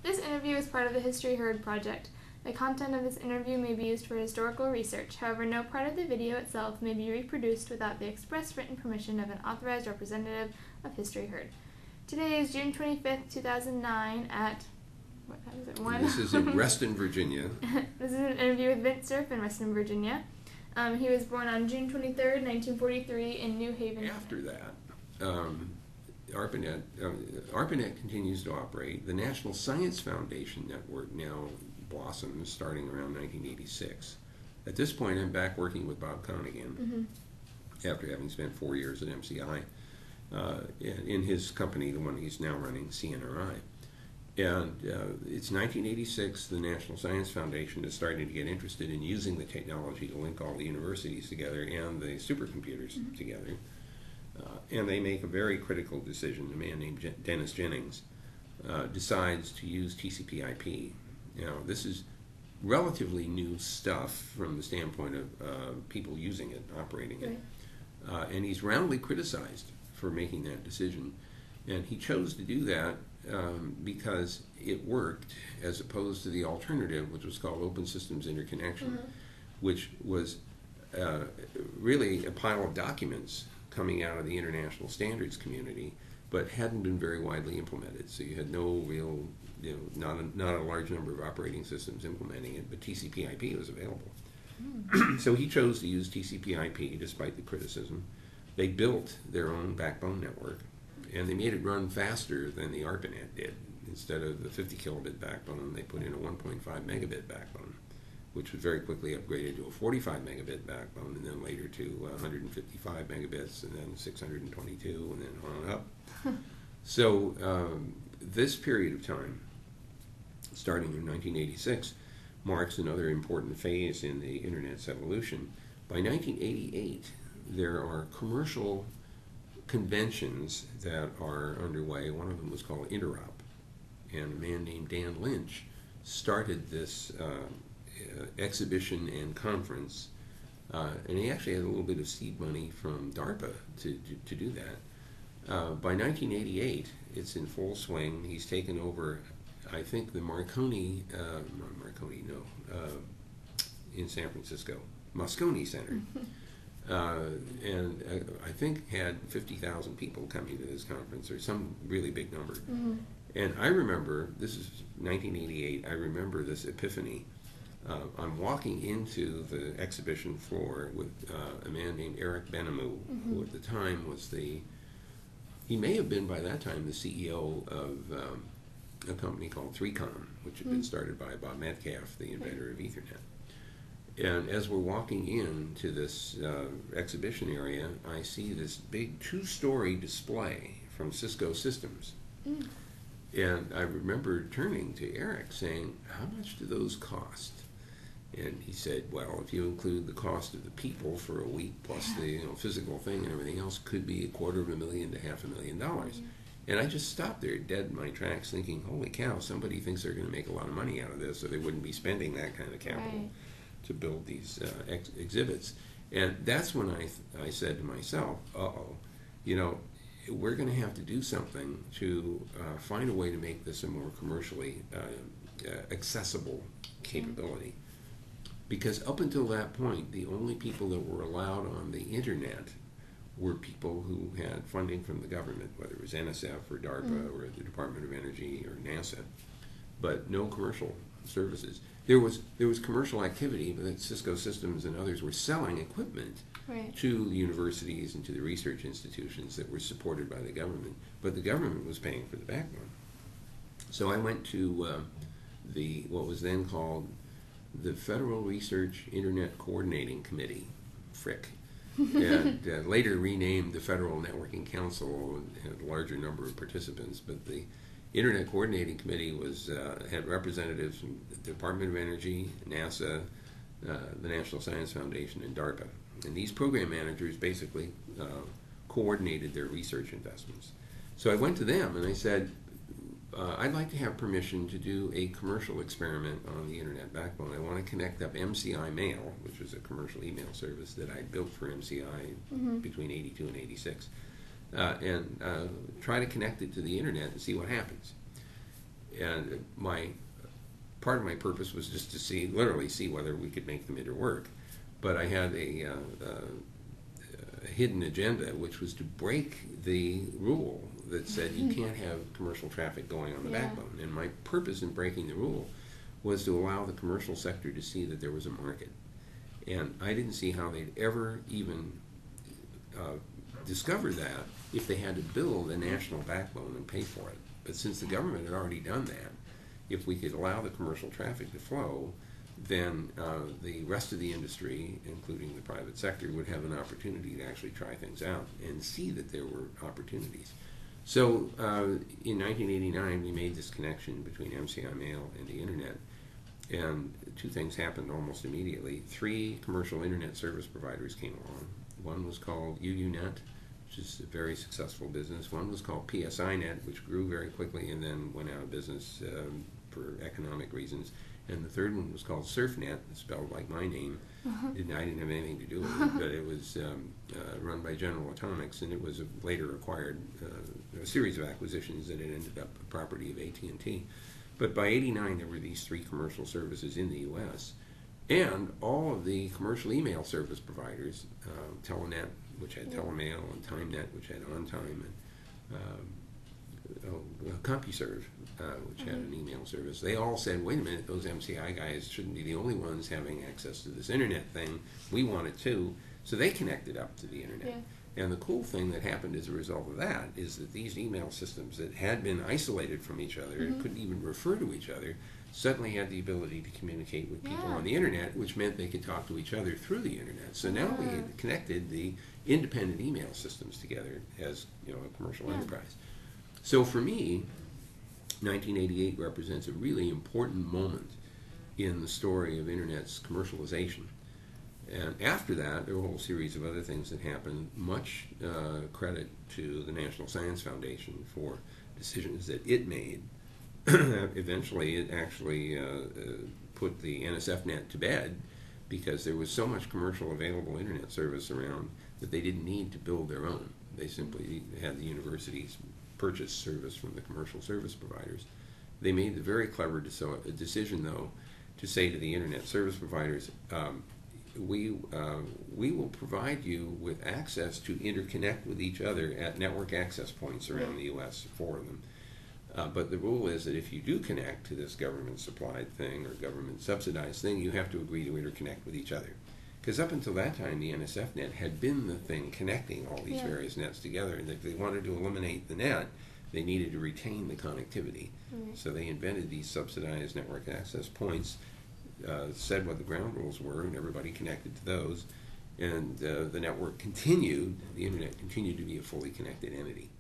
This interview is part of the History Heard project. The content of this interview may be used for historical research. However, no part of the video itself may be reproduced without the express written permission of an authorized representative of History Heard. Today is June 25th, 2009 at, what time is it, 1? This is in Reston, Virginia. This is an interview with Vint Cerf in Reston, Virginia. He was born on June 23rd, 1943 in New Haven. After that, ARPANET continues to operate. The National Science Foundation Network now blossoms starting around 1986. At this point, I'm back working with Bob Kahn again, after having spent 4 years at MCI, in his company, the one he's now running, CNRI. And it's 1986, the National Science Foundation is starting to get interested in using the technology to link all the universities together and the supercomputers together. And they make a very critical decision. A man named Dennis Jennings decides to use TCP/IP. Now, this is relatively new stuff from the standpoint of people using it, operating it. And he's roundly criticized for making that decision. And he chose to do that because it worked, as opposed to the alternative, which was called Open Systems Interconnection, which was really a pile of documents coming out of the international standards community, but hadn't been very widely implemented. So you had no real, not a large number of operating systems implementing it, but TCP/IP was available. So he chose to use TCP/IP despite the criticism. They built their own backbone network, and they made it run faster than the ARPANET did. Instead of the 50 kilobit backbone, they put in a 1.5 megabit backbone, which was very quickly upgraded to a 45 megabit backbone, and then later to 155 megabits, and then 622, and then on up. So this period of time, starting in 1986, marks another important phase in the Internet's evolution. By 1988, there are commercial conventions that are underway. One of them was called Interop, and a man named Dan Lynch started this exhibition and conference, and he actually had a little bit of seed money from DARPA to do that. By 1988, it's in full swing. He's taken over, I think, the Marconi, in San Francisco, Moscone Center. And I think had 50,000 people coming to this conference, or some really big number. And I remember, this is 1988, I remember this epiphany. I'm walking into the exhibition floor with a man named Eric Benamou, who at the time was he may have been by that time the CEO of a company called 3Com, which had been started by Bob Metcalf, the inventor of Ethernet. And as we're walking into this exhibition area, I see this big 2-story display from Cisco Systems. And I remember turning to Eric saying, "How much do those cost?" And he said, "Well, if you include the cost of the people for a week, plus the physical thing and everything else, could be $250,000 to $500,000. And I just stopped there dead in my tracks thinking, holy cow, somebody thinks they're going to make a lot of money out of this, or they wouldn't be spending that kind of capital to build these exhibits. And that's when I said to myself, we're going to have to do something to find a way to make this a more commercially accessible capability. Because up until that point, the only people that were allowed on the internet were people who had funding from the government, whether it was NSF or DARPA or the Department of Energy or NASA, but no commercial services. There was commercial activity, but Cisco Systems and others were selling equipment to the universities and to the research institutions that were supported by the government, but the government was paying for the backbone. So I went to what was then called the Federal Research Internet Coordinating Committee, FRIC, and later renamed the Federal Networking Council, and had a larger number of participants, but the Internet Coordinating Committee had representatives from the Department of Energy, NASA, the National Science Foundation, and DARPA. And these program managers basically coordinated their research investments. So I went to them and I said, I'd like to have permission to do a commercial experiment on the internet backbone. I want to connect up MCI Mail, which was a commercial email service that I built for MCI between 82 and 86, and try to connect it to the internet and see what happens. And part of my purpose was just to literally see whether we could make the meter work. But I had a hidden agenda, which was to break the rule that said you can't have commercial traffic going on the backbone. And my purpose in breaking the rule was to allow the commercial sector to see that there was a market. And I didn't see how they'd ever even discover that if they had to build a national backbone and pay for it. But since the government had already done that, if we could allow the commercial traffic to flow, then the rest of the industry, including the private sector, would have an opportunity to actually try things out and see that there were opportunities. So in 1989, we made this connection between MCI Mail and the Internet, and two things happened almost immediately. 3 commercial Internet service providers came along. One was called UUNet, which is a very successful business. One was called PSINet, which grew very quickly and then went out of business for economic reasons. And the third one was called SurfNet, spelled like my name. I didn't have anything to do with it, but it was run by General Atomics, and it was later acquired, a series of acquisitions that it ended up a property of AT&T. But by '89, there were these 3 commercial services in the U.S., and all of the commercial email service providers, Telenet, which had Telemail, and TimeNet, which had OnTime, and CompuServe, which had an email service. They all said, wait a minute, those MCI guys shouldn't be the only ones having access to this Internet thing. We want it too. So they connected up to the Internet. And the cool thing that happened as a result of that is that these email systems that had been isolated from each other and couldn't even refer to each other suddenly had the ability to communicate with people on the Internet, which meant they could talk to each other through the Internet. So now we had connected the independent email systems together as a commercial enterprise. So for me, 1988 represents a really important moment in the story of Internet's commercialization. And after that, there were a whole series of other things that happened. Much credit to the National Science Foundation for decisions that it made. Eventually, it actually put the NSFNet to bed because there was so much commercial available Internet service around that they didn't need to build their own. They simply had the universities purchase service from the commercial service providers. They made the very clever decision, though, to say to the Internet service providers, we will provide you with access to interconnect with each other at network access points around the U.S. for them. But the rule is that if you do connect to this government-supplied thing or government-subsidized thing, you have to agree to interconnect with each other. Because up until that time, the NSFNet had been the thing connecting all these various nets together. And if they wanted to eliminate the net, they needed to retain the connectivity. So they invented these subsidized network access points, said what the ground rules were, and everybody connected to those. And the network continued, the Internet continued to be a fully connected entity.